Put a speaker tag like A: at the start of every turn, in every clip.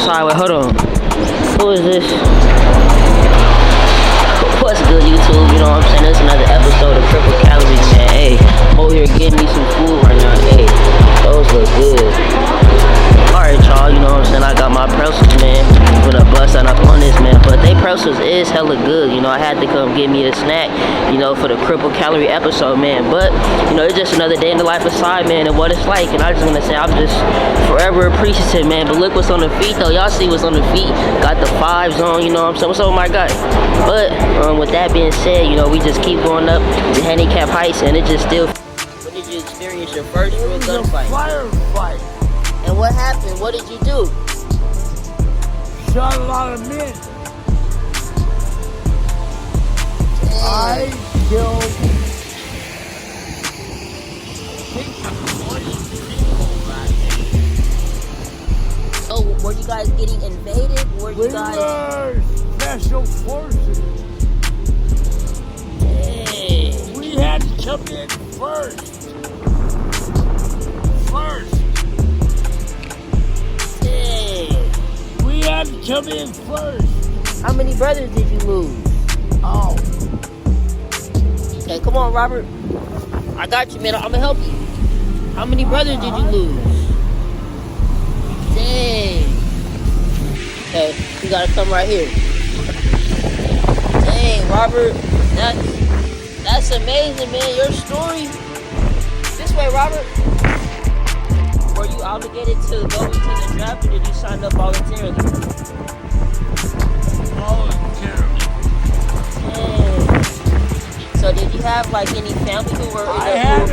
A: side. Wait, hold on. Who is this? What's good, YouTube? You know what I'm saying? This is another episode of Triple Calories, man. Hey, I'm over here getting me some food right now. Hey, those look good. Alright, y'all, you know what I'm saying? I got my pretzels, man. I'm gonna bust on up on this, man. But they pretzels is hella good. You know, I had to come get me a snack, you know, for the Triple Calorie episode, man. But, you know, it's just another day in the life of Cy, man, and what it's like. And I just wanna say I'm just forever appreciative, man. But look what's on the feet, though. Y'all see what's on the feet. Got the fives on, you know what I'm saying? What's up, my guy? But, with that being said, you know, we just keep going up the handicap heights, and it just still... When did you experience your first real gunfight?
B: Firefight.
A: And what happened? What did you do?
B: Shot a lot of men.
A: Damn.
B: I killed 20 people.
A: So, were you guys getting invaded? Were you guys...
B: were special forces.
A: Dang.
B: We had to come in first. We had to come in first.
A: How many brothers did you lose?
B: Oh.
A: Okay, come on, Robert. I got you, man. I'm gonna help you. How many brothers did you lose? Dang. Okay, you gotta come right here. Dang, Robert. That's amazing, man. Your story. This way, Robert. Were you obligated to go into the draft, or did you sign up voluntarily?
B: Voluntarily.
A: Dang. So did you have like any family who were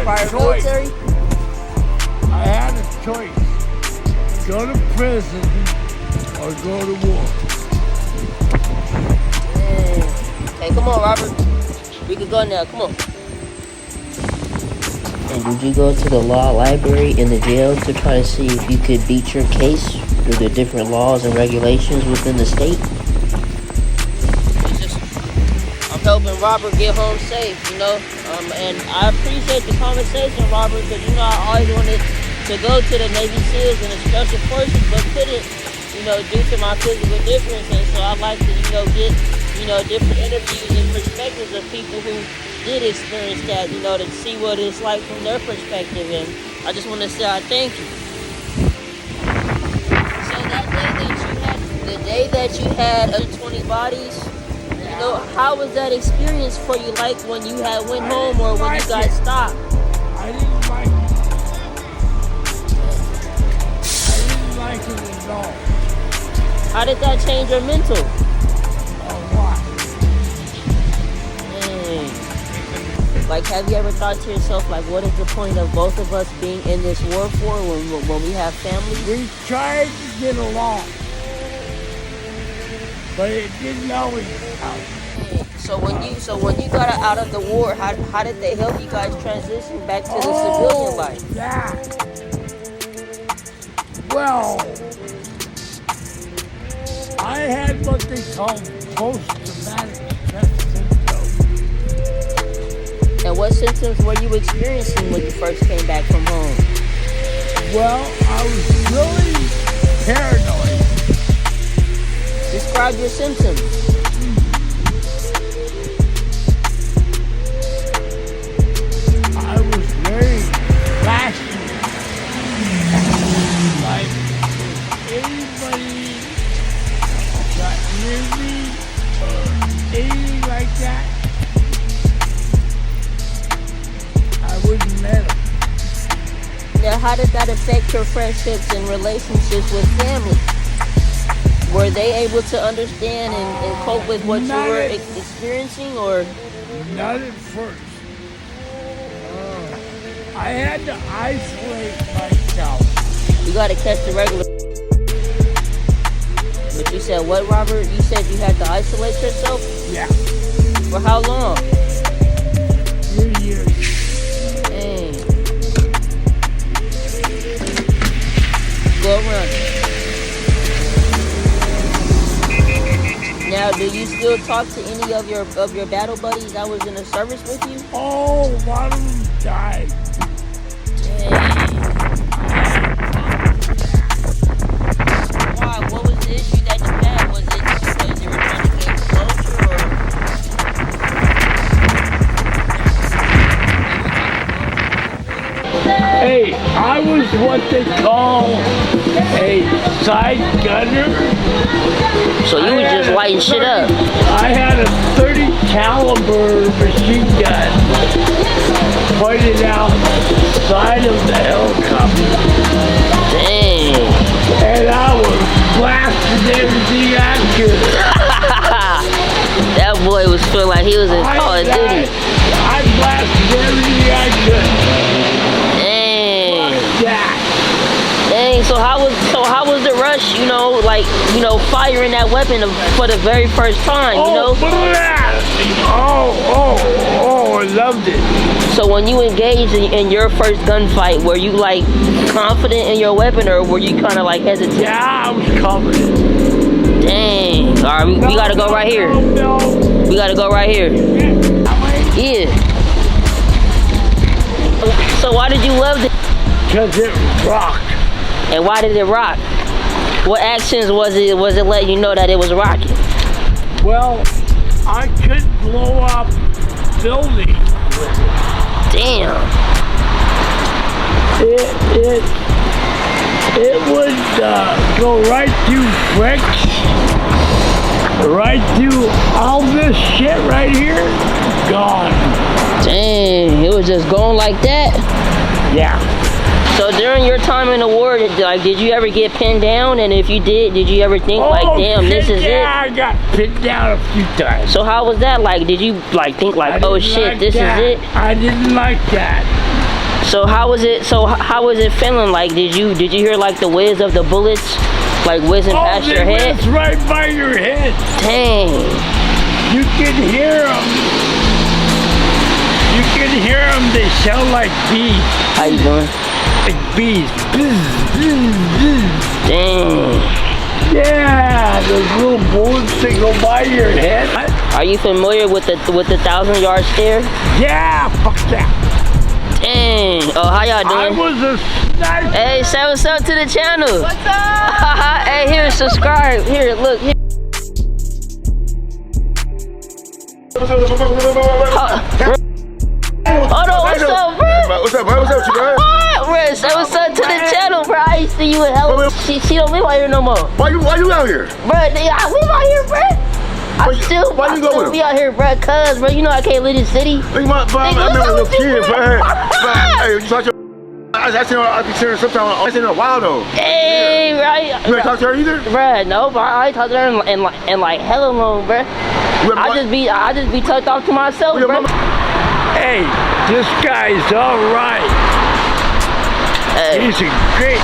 A: prior military?
B: I had a choice. Go to prison or go to war.
A: Dang. Okay, come on, Robert. We can go now. Come on. And did you go to the law library in the jail to try to see if you could beat your case through the different laws and regulations within the state? I'm helping Robert get home safe, you know. And I appreciate the conversation, Robert, because, you know, I always wanted to go to the Navy SEALs and the Special Forces, but couldn't, you know, due to my physical difference. And so I like to, you know, get, you know, different interviews and perspectives of people who did experience that, you know, to see what it's like from their perspective. And I just want to say I thank you. So that day that you had 20 bodies, you know, how was that experience for you, like when you had went home or when you got stopped?
B: I didn't like it. I didn't like it at all.
A: How did that change your mental?
B: A lot.
A: Like, have you ever thought to yourself, like, what is the point of both of us being in this war for when we have families?
B: We tried to get along, but it didn't always help.
A: So when you got out of the war, how did they help you guys transition back to the civilian life?
B: Yeah. Well, I had what they call post-traumatic stress syndrome.
A: And what symptoms were you experiencing when you first came back from home?
B: Well, I was really paranoid.
A: Describe your symptoms.
B: I was very flashy. Like, if anybody got near me or anything like that, I wouldn't let them.
A: Now, how did that affect your friendships and relationships with family? Were they able to understand and cope with what you were experiencing, or?
B: Not at first. I had to isolate myself.
A: You gotta catch the regular. But you said what, Robert? You said you had to isolate yourself?
B: Yeah.
A: For how long?
B: 3 years.
A: Dang. Go around. Now, do you still talk to any of your battle buddies that was in the service with you?
B: Oh, a lot of them died.
A: Dang. Why? What was
B: Hey, I was what they call a side gunner.
A: So you was just lighting shit up.
B: I had a 30 caliber machine gun pointed out the side of the helicopter.
A: Dang.
B: And I was blasting everything I could.
A: That boy was feeling like he was in Call of Duty.
B: I blasted everything I could.
A: Dang.
B: Yeah.
A: Dang. So how was the rush? You know, like firing that weapon for the very first time. You know.
B: Oh, I loved it.
A: So when you engaged in your first gunfight, were you like confident in your weapon, or were you kind of like hesitant?
B: Yeah, I was confident.
A: Dang. All right, we gotta go right here. We gotta go right here. Yeah. So why did you love it?
B: Because it rocked.
A: And why did it rock? What actions was it letting you know that it was rocking?
B: Well, I could blow up buildings with it.
A: Damn.
B: It would go right through bricks, right through all this shit right here, gone.
A: Dang, it was just going like that?
B: Yeah.
A: So during your time in the war, did you ever get pinned down? And if you did you ever think damn,
B: shit,
A: this is it?
B: Yeah, I got pinned down a few times.
A: So how was that like? Did you think oh shit,
B: like
A: this
B: that.
A: is it?
B: I didn't like that.
A: So how was it? So how was it feeling? Like, did you hear like the whiz of the bullets, like whizzing past your head?
B: It's right by your head.
A: Dang.
B: You can hear them. You can hear them. They sound like bees.
A: How you doing?
B: Like bees.
A: Dang.
B: Yeah, those little bullets that go by your head.
A: Are you familiar with the 1,000-yard stare?
B: Yeah, fuck that.
A: Dang. Oh, how y'all
B: I
A: doing?
B: was a sniper.
A: Hey, say what's up to the channel.
C: What's up?
A: Hey, here, subscribe. Here, look. Here. Hold on, what's up, bro?
D: What's up, bro? What's up, bro?
A: Bro, say what's up to the channel, bro. I used to see you in hell. She don't live out here no more.
D: Why you out here?
A: Bro, I live out here, bro.
D: Why you go with him?
A: Be out here, bro, cuz, bro, you know I can't leave this city.
D: I remember as a little kid, bro. Hey, you talk to your... I seen her, I be seeing her sometimes. I seen her a while though.
A: Hey, right.
D: You ain't talk to her either?
A: Bro, no, bro. I ain't talk to her in like hella long, bro. I just be tucked off to myself, bro.
B: Hey, this guy's all right.
A: Hey.
B: He's a great,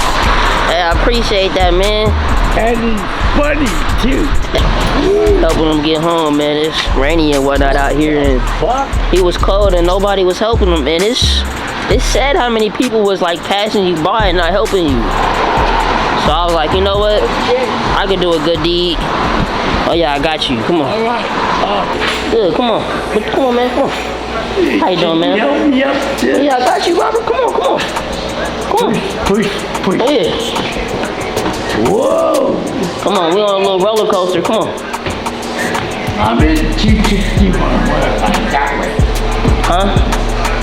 A: Hey, I appreciate that, man.
B: and he's funny too.
A: Helping him get home, man. It's rainy and whatnot out here, and he was cold and nobody was helping him, man. It's sad how many people was like passing you by and not helping you. So I was like, you know what? I could do a good deed. Oh yeah, I got you. Come on.
B: All right.
A: Good, come on. Come on, man. Come on. How you doing, man?
B: Yep.
A: Yeah, I got you, Robert. Come on.
B: Push.
A: Oh yeah.
B: Whoa.
A: Come on, we on a little roller coaster. Come on.
B: I'm in 261. That way.
A: Huh?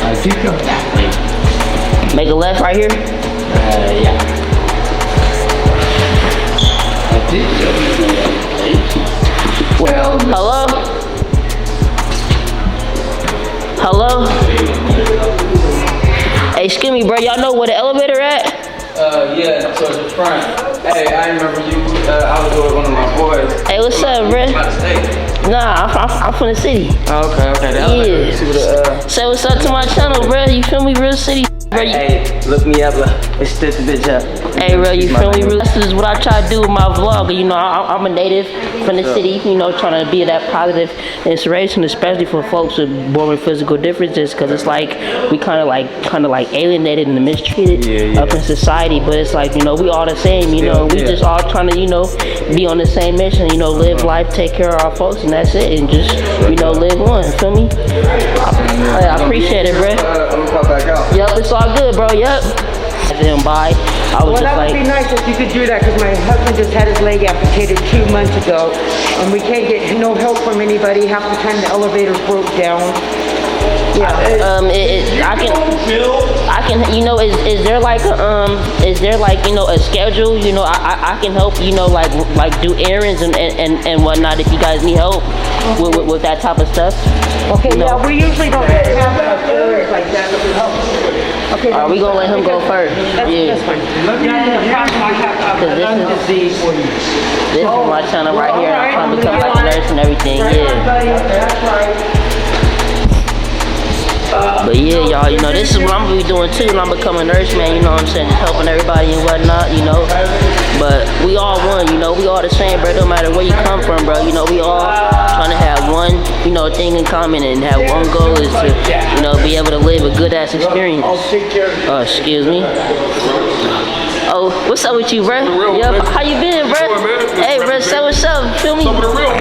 B: I think I'm that way.
A: Make a left right here.
B: Yeah. I think so. Well,
A: Hello? Hello? Hey, excuse me, bro. Y'all know where the elevator at?
E: Yeah, towards the front. Hey, I remember you. I was with one of my boys.
A: Hey, what's up, bro?
E: Out of state.
A: Nah, I'm from the city.
E: Oh, okay. The elevator.
A: Yeah.
E: See what
A: Say what's up to my channel, bro. You feel me? Real city, bro.
E: Hey, look me up. Let's stitch the bitch up.
A: Hey, bro, you feel me? This is what I try to do with my vlog. You know, I'm a native from the city, you know, trying to be that positive inspiration, especially for folks with born with physical differences, because it's like we kind of like alienated and mistreated up in society. But it's like, you know, we all the same, you know, we just all trying to, you know, be on the same mission, you know, live life, take care of our folks, and that's it, and just, you know, live one, feel me? I appreciate it, bro.
E: I'm gonna pop back out.
A: Yup, it's all good, bro, yup. Him by, I was
C: Well,
A: just
C: that
A: like,
C: would be nice if you could do that, because my husband just had his leg amputated 2 months ago, and we can't get no help from anybody. Half the time the elevator broke down.
A: I can, you know, is there like you know a schedule? You know, I can help, you know, like do errands and whatnot if you guys need help with that type of stuff.
C: Okay,
A: you know?
C: yeah, we usually don't have errands like that. Okay,
A: Are we gonna let him go first? Yeah.
C: This one.
A: This is my channel right here. I'm trying to become like a nurse and everything. Yeah.
C: That's right.
A: But yeah, y'all, you know, this is what I'm gonna be doing too. When I'm becoming a nurse, man, you know what I'm saying? Just helping everybody and whatnot, you know. But we all one, you know, we all the same, bro. No matter where you come from, bro. You know, we all trying to have one, you know, thing in common and have one goal is to, you know, be able to live a good ass experience. Oh, excuse me. Oh, what's up with you, bro? Yep. How you been, bro? Hey, bro, so what's up? Feel me?
F: Some of the real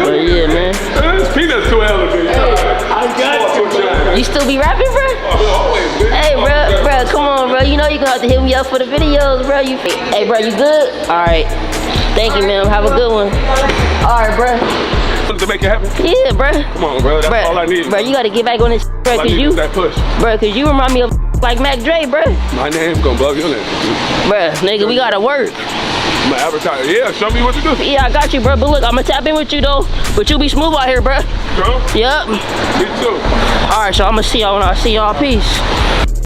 A: But yeah, man.
F: It's peanuts to elevate.
B: I got you.
A: You still be rapping, bro?
F: Always, man.
A: Hey, bro, come on, bro. You know you gonna have to hit me up for the videos, bro. Hey, bro, you good? All right. Thank you, man. Have a good one. All right, bro.
F: To make it happen?
A: Yeah, bro.
F: Come on, bro. That's all I need.
A: Bro, you gotta get back on this, bro,
F: All I
A: cause
F: need
A: you,
F: is that push.
A: bro, cause you remind me of like Mac Dre, bro.
F: My name's gonna blow your name.
A: Bro, nigga, we gotta work.
F: I'm an advertiser. Yeah, show me what to do.
A: Yeah, I got you, bro. But look, I'ma tap in with you though. But you be smooth out here, bro.
F: Bro,
A: Yep.
F: me too.
A: All right, so I'ma see y'all when I see y'all. Peace.